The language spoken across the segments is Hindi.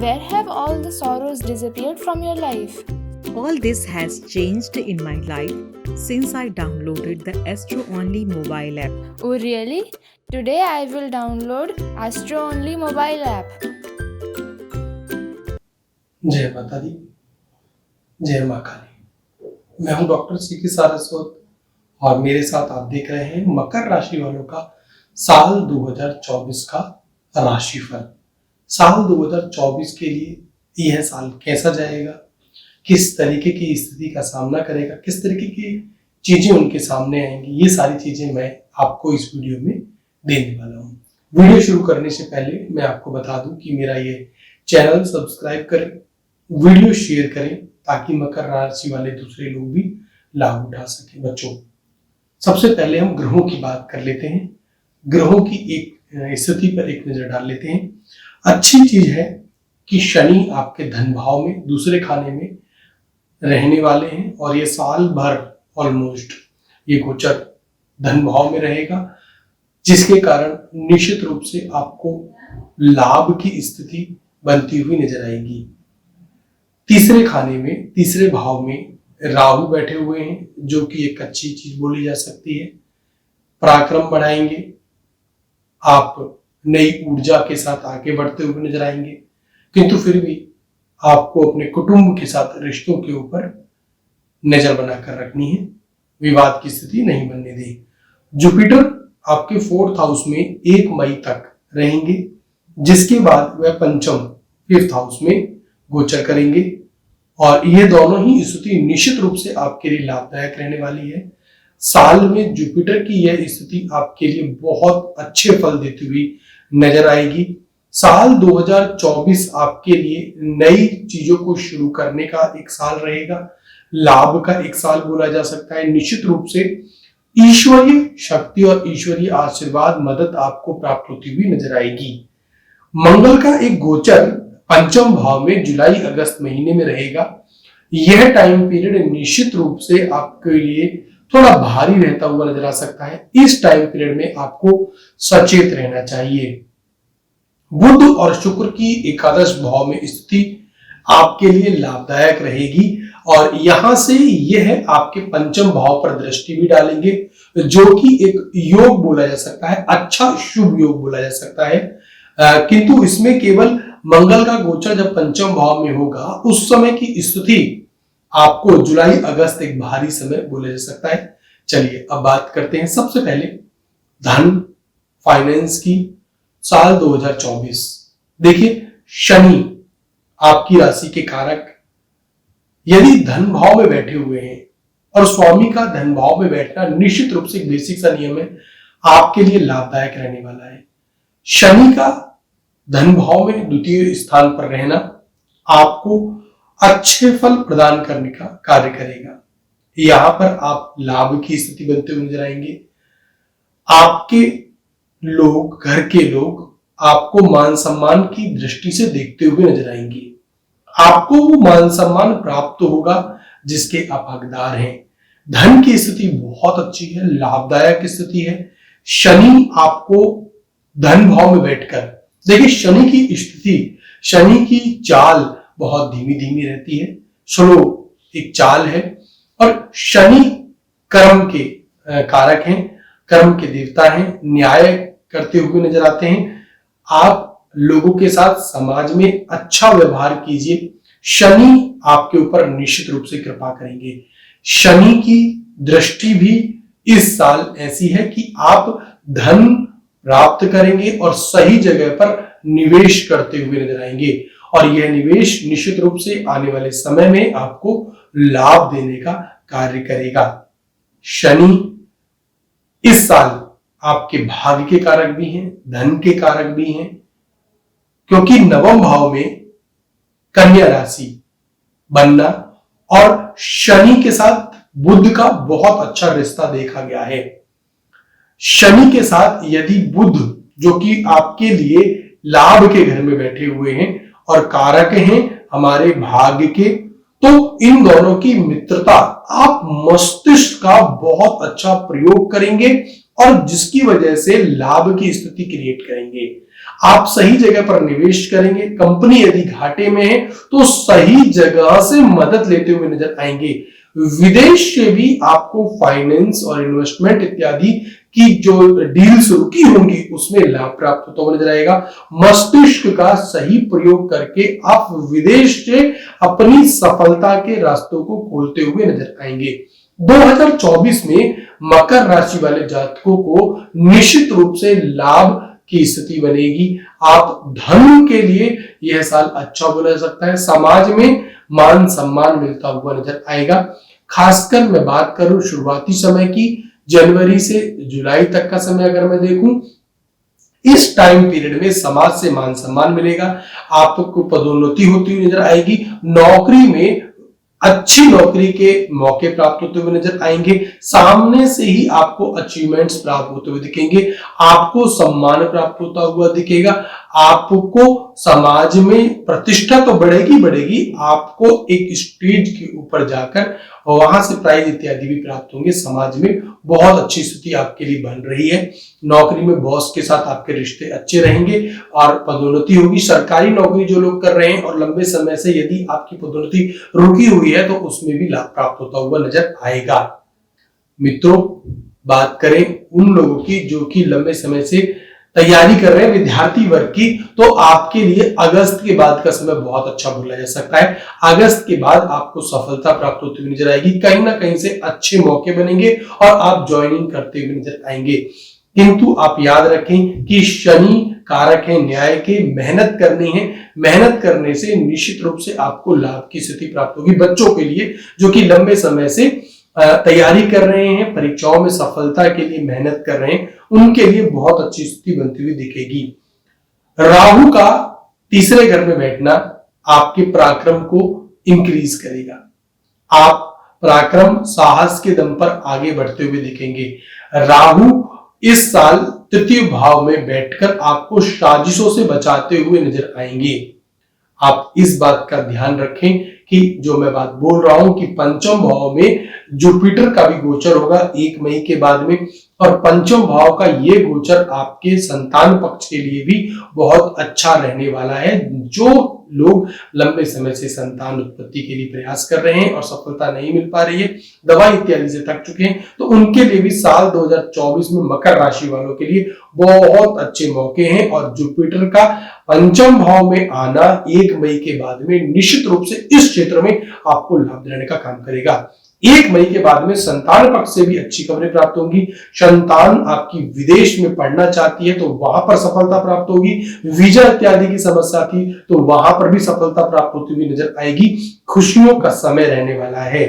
Where have all the sorrows disappeared from your life? All this has changed in my life since I downloaded the Astro Only mobile app. Oh, really? Today I will download Astro Only mobile app. जय माता दी, जय माँ काली। मैं हूं डॉक्टर सी के सारस्वत और मेरे साथ आप देख रहे हैं मकर राशि वालों का साल 2024 का राशिफल। साल 2024 के लिए यह साल कैसा जाएगा, किस तरीके की स्थिति का सामना करेगा, किस तरीके की चीजें उनके सामने आएंगी, ये सारी चीजें मैं आपको इस वीडियो में देने वाला हूँ। वीडियो शुरू करने से पहले मैं आपको बता दूं कि मेरा ये चैनल सब्सक्राइब करें, वीडियो शेयर करें ताकि मकर राशि वाले दूसरे लोग भी लाभ उठा सकें। बच्चों, सबसे पहले हम ग्रहों की बात कर लेते हैं। ग्रहों की एक स्थिति पर एक नजर डाल लेते हैं। अच्छी चीज है कि शनि आपके धन भाव में दूसरे खाने में रहने वाले हैं और ये साल भर ऑलमोस्ट ये गोचर धन भाव में रहेगा, जिसके कारण निश्चित रूप से आपको लाभ की स्थिति बनती हुई नजर आएगी। तीसरे खाने में, तीसरे भाव में राहु बैठे हुए हैं, जो कि एक अच्छी चीज बोली जा सकती है। पराक्रम बढ़ाएंगे, आप नई ऊर्जा के साथ आगे बढ़ते हुए नजर आएंगे, किंतु फिर भी आपको अपने कुटुंब के साथ रिश्तों के ऊपर नजर बनाकर रखनी है, विवाद की स्थिति नहीं बनने दें। जुपिटर आपके 4th हाउस में 1 मई तक रहेंगे, जिसके बाद वह पंचम 5th हाउस में गोचर करेंगे और ये दोनों ही स्थिति निश्चित रूप से आपके लिए लाभदायक रहने वाली है। साल में जुपिटर की यह स्थिति आपके लिए बहुत अच्छे फल देती हुई नजर आएगी। साल 2024 आपके लिए नई चीजों को शुरू करने का एक साल रहेगा, लाभ का एक साल बोला जा सकता है। निश्चित रूप से ईश्वरीय शक्ति और ईश्वरीय आशीर्वाद मदद आपको प्राप्त होती हुई नजर आएगी। मंगल का एक गोचर पंचम भाव में जुलाई अगस्त महीने में रहेगा। यह टाइम पीरियड निश्चित रूप से आपके लिए थोड़ा भारी रहता हुआ नजर आ सकता है। इस टाइम पीरियड में आपको सचेत रहना चाहिए। बुध और शुक्र की एकादश भाव में स्थिति आपके लिए लाभदायक रहेगी और यहां से यह आपके पंचम भाव पर दृष्टि भी डालेंगे, जो कि एक योग बोला जा सकता है, अच्छा शुभ योग बोला जा सकता है। किंतु इसमें केवल मंगल का गोचर जब पंचम भाव में होगा, उस समय की स्थिति आपको जुलाई अगस्त एक भारी समय बोला जा सकता है। चलिए अब बात करते हैं सबसे पहले धन फाइनेंस की। साल 2024 देखिए, शनि आपकी राशि के कारक यदि धन भाव में बैठे हुए हैं और स्वामी का धन भाव में बैठना निश्चित रूप से एक बेसिक सा नियम है, आपके लिए लाभदायक रहने वाला है। शनि का धन भाव में द्वितीय स्थान पर रहना आपको अच्छे फल प्रदान करने का कार्य करेगा। यहां पर आप लाभ की स्थिति बनते हुए नजर आएंगे। आपके लोग, घर के लोग आपको मान सम्मान की दृष्टि से देखते हुए नजर आएंगे। आपको वो मान सम्मान प्राप्त होगा जिसके आप हकदार हैं। धन की स्थिति बहुत अच्छी है, लाभदायक स्थिति है। शनि आपको धन भाव में बैठकर, देखिए शनि की स्थिति, शनि की चाल बहुत धीमी धीमी रहती है, स्लो एक चाल है और शनि कर्म के कारक हैं, कर्म के देवता हैं, न्याय करते हुए नजर आते हैं। आप लोगों के साथ समाज में अच्छा व्यवहार कीजिए। शनि आपके ऊपर निश्चित रूप से कृपा करेंगे। शनि की दृष्टि भी इस साल ऐसी है कि आप धन प्राप्त करेंगे और सही जगह पर निवेश करते हुए नजर आएंगे और यह निवेश निश्चित रूप से आने वाले समय में आपको लाभ देने का कार्य करेगा। शनि इस साल आपके भाग्य के कारक भी हैं, धन के कारक भी हैं, क्योंकि नवम भाव में कन्या राशि बनना और शनि के साथ बुध का बहुत अच्छा रिश्ता देखा गया है। शनि के साथ यदि बुध, जो कि आपके लिए लाभ के घर में बैठे हुए हैं और कारक हैं हमारे भाग्य के, तो इन दोनों की मित्रता आप मस्तिष्क का बहुत अच्छा प्रयोग करेंगे और जिसकी वजह से लाभ की स्थिति क्रिएट करेंगे। आप सही जगह पर निवेश करेंगे। कंपनी यदि घाटे में है तो सही जगह से मदद लेते हुए नजर आएंगे। विदेश से भी आपको फाइनेंस और इन्वेस्टमेंट इत्यादि की जो डील्स रुकी होंगी उसमें लाभ प्राप्त होता हुआ नजर आएगा। मस्तिष्क का सही प्रयोग करके आप विदेश से अपनी सफलता के रास्तों को खोलते हुए नजर आएंगे। 2024 में मकर राशि वाले जातकों को निश्चित रूप से लाभ की स्थिति बनेगी। आप धन के लिए यह साल अच्छा बोला जा सकता है। समाज में मान सम्मान मिलता हुआ नजर आएगा। खासकर मैं बात करूं शुरुआती समय की, जनवरी से जुलाई तक का समय अगर मैं देखूं, इस टाइम पीरियड में समाज से मान सम्मान मिलेगा। आपको पदोन्नति होती हुई नजर आएगी। नौकरी में अच्छी नौकरी के मौके प्राप्त होते हुए नजर आएंगे। सामने से ही आपको अचीवमेंट्स प्राप्त होते हुए दिखेंगे। आपको सम्मान प्राप्त होता हुआ दिखेगा। आपको समाज में प्रतिष्ठा तो बढ़ेगी, आपको एक स्टेज के ऊपर जाकर वहां से प्राइज इत्यादि भी प्राप्त होंगे। समाज में बहुत अच्छी स्थिति आपके लिए बन रही है। नौकरी में बॉस के साथ आपके रिश्ते अच्छे रहेंगे और पदोन्नति होगी। सरकारी नौकरी जो लोग कर रहे हैं और लंबे समय से यदि आपकी पदोन्नति रुकी हुई है तो उसमें भी लाभ प्राप्त होता हुआ नजर आएगा। मित्रों, बात करें उन लोगों की जो कि लंबे समय से तैयारी कर रहे हैं, विद्यार्थी वर्ग की, तो आपके लिए अगस्त के बाद का समय बहुत अच्छा बोला जा सकता है। अगस्त के बाद आपको सफलता प्राप्त होती हुई नजर आएगी। कहीं ना कहीं से अच्छे मौके बनेंगे और आप ज्वाइनिंग करते हुए नजर आएंगे। किंतु आप याद रखें कि शनि कारक है न्याय के। मेहनत करनी है, मेहनत करने से निश्चित रूप से आपको लाभ की स्थिति प्राप्त होगी। बच्चों के लिए जो कि लंबे समय से तैयारी कर रहे हैं, परीक्षाओं में सफलता के लिए मेहनत कर रहे हैं, उनके लिए बहुत अच्छी स्थिति बनती हुई दिखेगी। राहु का तीसरे घर में बैठना आपके पराक्रम को इंक्रीज करेगा। आप पराक्रम साहस के दम पर आगे बढ़ते हुए दिखेंगे। राहु इस साल तृतीय भाव में बैठकर आपको साजिशों से बचाते हुए नजर आएंगे। आप इस बात का ध्यान रखें कि जो मैं बात बोल रहा हूं कि पंचम भाव में जुपिटर का भी गोचर होगा 1 मई के बाद में, और पंचम भाव का ये गोचर आपके संतान पक्ष के लिए भी बहुत अच्छा रहने वाला है। जो लोग लंबे समय से संतान उत्पत्ति के लिए प्रयास कर रहे हैं और सफलता नहीं मिल पा रही है, दवाई इत्यादि से थक चुके हैं, तो उनके लिए भी साल 2024 में मकर राशि वालों के लिए बहुत अच्छे मौके हैं। और जुपिटर का पंचम भाव में आना 1 मई के बाद में निश्चित रूप से इस क्षेत्र में आपको लाभ दिलाने का काम करेगा। 1 मई के बाद में संतान पक्ष से भी अच्छी खबरें प्राप्त होंगी। संतान आपकी विदेश में पढ़ना चाहती है तो वहां पर सफलता प्राप्त होगी। वीजा इत्यादि की समस्या थी तो वहां पर भी सफलता प्राप्त होती हुई नजर आएगी। खुशियों का समय रहने वाला है।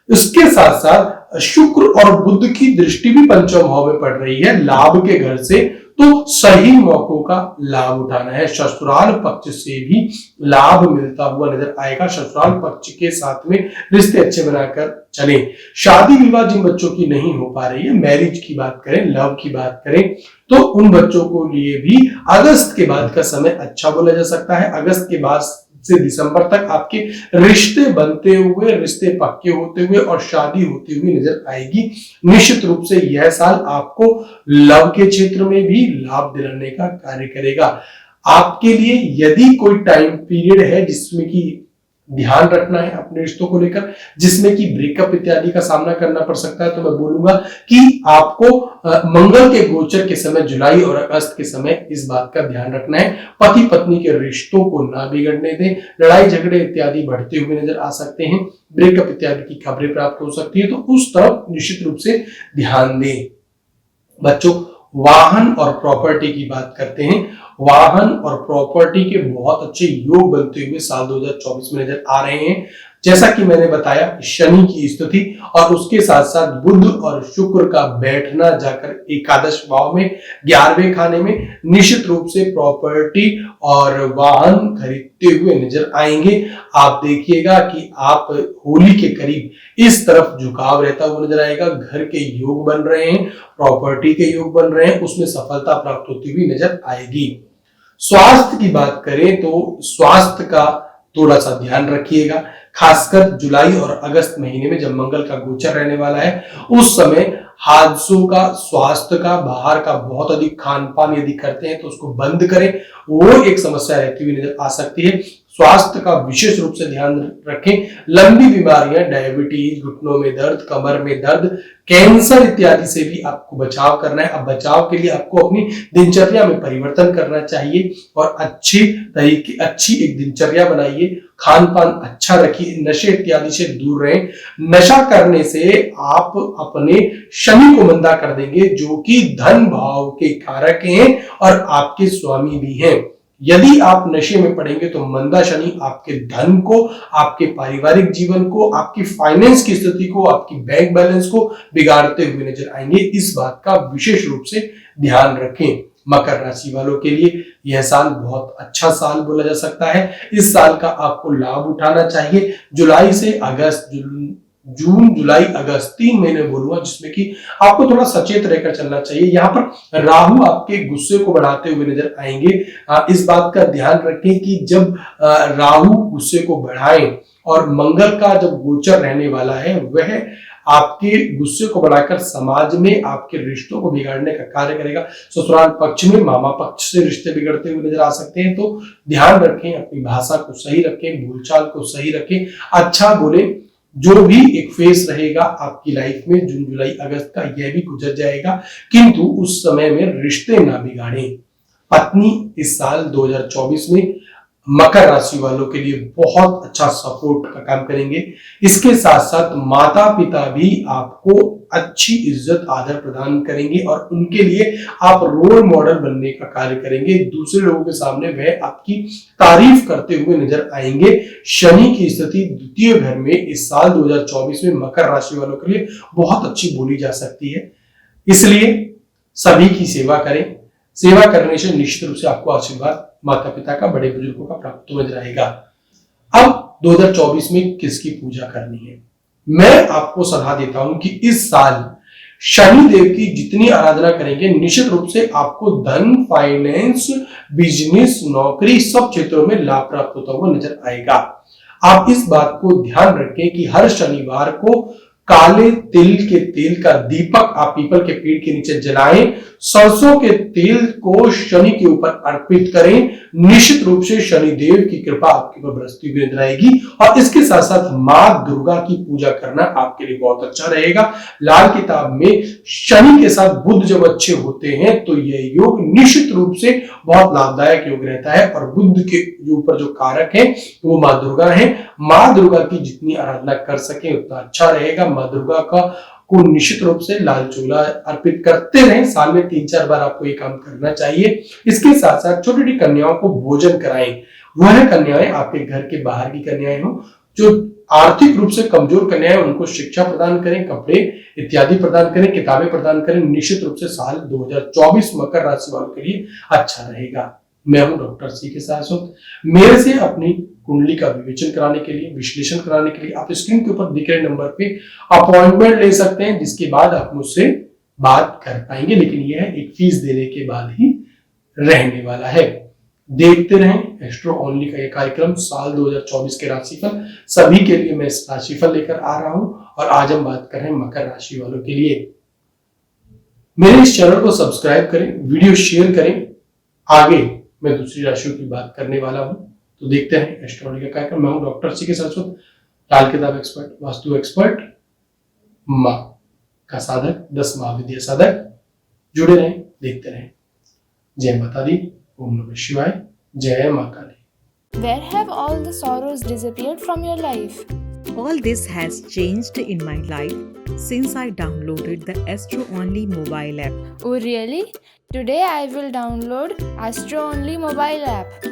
इसके साथ साथ शुक्र और बुध की दृष्टि भी पंचम भाव में पड़ रही है लाभ के घर से, तो सही मौकों का लाभ उठाना है। ससुराल पक्ष से भी लाभ मिलता हुआ नजर आएगा। ससुराल पक्ष के साथ में रिश्ते अच्छे बनाकर चलें। शादी विवाह जिन बच्चों की नहीं हो पा रही है, मैरिज की बात करें, लव की बात करें, तो उन बच्चों को लिए भी अगस्त के बाद का समय अच्छा बोला जा सकता है। अगस्त के बाद से दिसंबर तक आपके रिश्ते बनते हुए, रिश्ते पक्के होते हुए और शादी होती हुई नजर आएगी। निश्चित रूप से यह साल आपको लव के क्षेत्र में भी लाभ दिलाने का कार्य करेगा। आपके लिए यदि कोई टाइम पीरियड है जिसमें कि ध्यान रखना है अपने रिश्तों को लेकर, जिसमें कि ब्रेकअप इत्यादि का सामना करना पड़ सकता है, तो मैं बोलूंगा कि आपको मंगल के गोचर के समय, जुलाई और अगस्त के समय इस बात का ध्यान रखना है। पति पत्नी के रिश्तों को ना बिगड़ने दें। लड़ाई झगड़े इत्यादि बढ़ते हुए नजर आ सकते हैं। ब्रेकअप इत्यादि की खबरें प्राप्त हो सकती है, तो उस तरफ निश्चित रूप से ध्यान दें। बच्चों, वाहन और प्रॉपर्टी की बात करते हैं। वाहन और प्रॉपर्टी के बहुत अच्छे योग बनते हुए साल 2024 में नजर आ रहे हैं। जैसा कि मैंने बताया, शनि की स्थिति और उसके साथ साथ बुध और शुक्र का बैठना जाकर एकादश भाव में 11वें खाने में निश्चित रूप से प्रॉपर्टी और वाहन खरीदते हुए नजर आएंगे। आप देखिएगा कि आप होली के करीब इस तरफ झुकाव रहता हुआ नजर आएगा। घर के योग बन रहे हैं, प्रॉपर्टी के योग बन रहे हैं, उसमें सफलता प्राप्त होती हुई नजर आएगी। स्वास्थ्य की बात करें तो स्वास्थ्य का थोड़ा सा ध्यान रखिएगा। खासकर जुलाई और अगस्त महीने में जब मंगल का गोचर रहने वाला है, उस समय हादसों का, स्वास्थ्य का, बाहर का बहुत अधिक खान पान यदि करते हैं तो उसको बंद करें, वो एक समस्या रहती हुई नजर आ सकती है। स्वास्थ्य का विशेष रूप से ध्यान रखें। लंबी बीमारियां, डायबिटीज, घुटनों में दर्द, कमर में दर्द, कैंसर इत्यादि से भी आपको बचाव करना है। अब बचाव के लिए आपको अपनी दिनचर्या में परिवर्तन करना चाहिए और अच्छी एक दिनचर्या बनाइए। खान पान अच्छा रखिए, नशे इत्यादि से दूर रहें। नशा करने से आप अपने शनि को मंदा कर देंगे, जो कि धन भाव के कारक हैं और आपके स्वामी भी हैं। यदि आप नशे में पड़ेंगे तो मंदा शनि आपके धन को, आपके पारिवारिक जीवन को, आपकी फाइनेंस की स्थिति को, आपकी बैंक बैलेंस को बिगाड़ते हुए नजर आएंगे। इस बात का विशेष रूप से ध्यान रखें। मकर राशि वालों के लिए यह साल बहुत अच्छा साल बोला जा सकता है। इस साल का आपको लाभ उठाना चाहिए। जुलाई से अगस्त, जून, जुलाई, अगस्त 3 महीने बोलूंगा, जिसमें कि आपको थोड़ा सचेत रहकर चलना चाहिए। यहाँ पर राहु आपके गुस्से को बढ़ाते हुए नजर आएंगे। इस बात का ध्यान रखें कि जब राहु गुस्से को बढ़ाएं और मंगल का जब गोचर रहने वाला है, वह आपके गुस्से को बढ़ाकर समाज में आपके रिश्तों को बिगाड़ने का कार्य करेगा। ससुराल पक्ष में, मामा पक्ष से रिश्ते बिगड़ते हुए नजर आ सकते हैं। तो ध्यान रखें, अपनी भाषा को सही रखें, बोलचाल को सही रखें, अच्छा बोले। जो भी एक फेस रहेगा आपकी लाइफ में जून, जुलाई, अगस्त का, यह भी गुजर जाएगा, किंतु उस समय में रिश्ते ना बिगाड़ें। पत्नी इस साल 2024 में मकर राशि वालों के लिए बहुत अच्छा सपोर्ट का काम करेंगे। इसके साथ साथ माता पिता भी आपको अच्छी इज्जत आदर प्रदान करेंगे और उनके लिए आप रोल मॉडल बनने का कार्य करेंगे। दूसरे लोगों के सामने वह आपकी तारीफ करते हुए नजर आएंगे। शनि की स्थिति द्वितीय घर में इस साल 2024 में मकर राशि वालों के लिए बहुत अच्छी बोली जा सकती है। इसलिए सभी की सेवा करें। सेवा करने से निश्चित रूप से आपको आशीर्वाद माता पिता का, बड़े बुजुर्गों का प्राप्त हो जाएगा। अब 2024 में किसकी पूजा करनी है, मैं आपको सलाह देता हूं कि इस साल शनि देव की जितनी आराधना करेंगे, निश्चित रूप से आपको धन, फाइनेंस, बिजनेस, नौकरी, सब क्षेत्रों में लाभ प्राप्त होता हुआ नजर आएगा। आप इस बात को ध्यान रखें कि हर शनिवार को काले तिल के तेल का दीपक आप पीपल के पेड़ के नीचे जलाएं। सरसों के तेल को शनि के ऊपर अर्पित करें। निश्चित रूप से शनि देव की कृपा आपके ऊपर बरसती हुई नजर आएगी। और इसके साथ साथ मां दुर्गा की पूजा करना आपके लिए बहुत अच्छा रहेगा। लाल किताब में शनि के साथ बुध जब अच्छे होते हैं तो यह योग निश्चित रूप से बहुत लाभदायक योग रहता है। और बुध के ऊपर जो कारक है वो मां दुर्गा है। मां दुर्गा की जितनी आराधना कर सके उतना अच्छा रहेगा। मां दुर्गा को निश्चित रूप से लाल चूल्हा अर्पित करते रहें। साल में 3-4 बार आपको ये काम करना चाहिए। इसके साथ साथ छोटी छोटी कन्याओं को भोजन कराएं। वह कन्याएं आपके घर के बाहर की कन्याएं हो, जो आर्थिक रूप से कमजोर कन्याएं, उनको शिक्षा प्रदान करें, कपड़े इत्यादि प्रदान करें, किताबें प्रदान करें। निश्चित रूप से साल 2024 मकर राशि वालों के लिए अच्छा रहेगा। मैं हूं डॉक्टर सीके सारस्वत। मेरे से अपनी कुंडली का विवेचन कराने के लिए, विश्लेषण कराने के लिए आप स्क्रीन के ऊपर दिख रहे नंबर पे अपॉइंटमेंट ले सकते हैं, जिसके बाद आप मुझसे बात कर पाएंगे। लेकिन यह एक फीस देने के बाद ही रहने वाला है। देखते रहें एस्ट्रो ओनली का यह कार्यक्रम, साल 2024 के राशिफल सभी के लिए मैं राशिफल लेकर आ रहा हूं। और आज हम बात कर रहे हैं मकर राशि वालों के लिए। मेरे इस चैनल को सब्सक्राइब करें, वीडियो शेयर करें। आगे मैं दूसरी राशियों की बात करने वाला हूं, तो देखते हैं एस्ट्रोलॉजी का कार्यक्रम। मैं हूं डॉक्टर सीके सारस्वत, लाल किताब एक्सपर्ट, वास्तु एक्सपर्ट, मां का साधक, 10 महाविद्या साधक। जुड़े रहें, देखते रहें। जय माता दी, ओम नमः शिवाय, जय मां काली। Where have all the sorrows disappeared from your life? All this has changed in my life since I downloaded the Astro Only mobile app. Oh really? Today I will download Astro Only mobile app.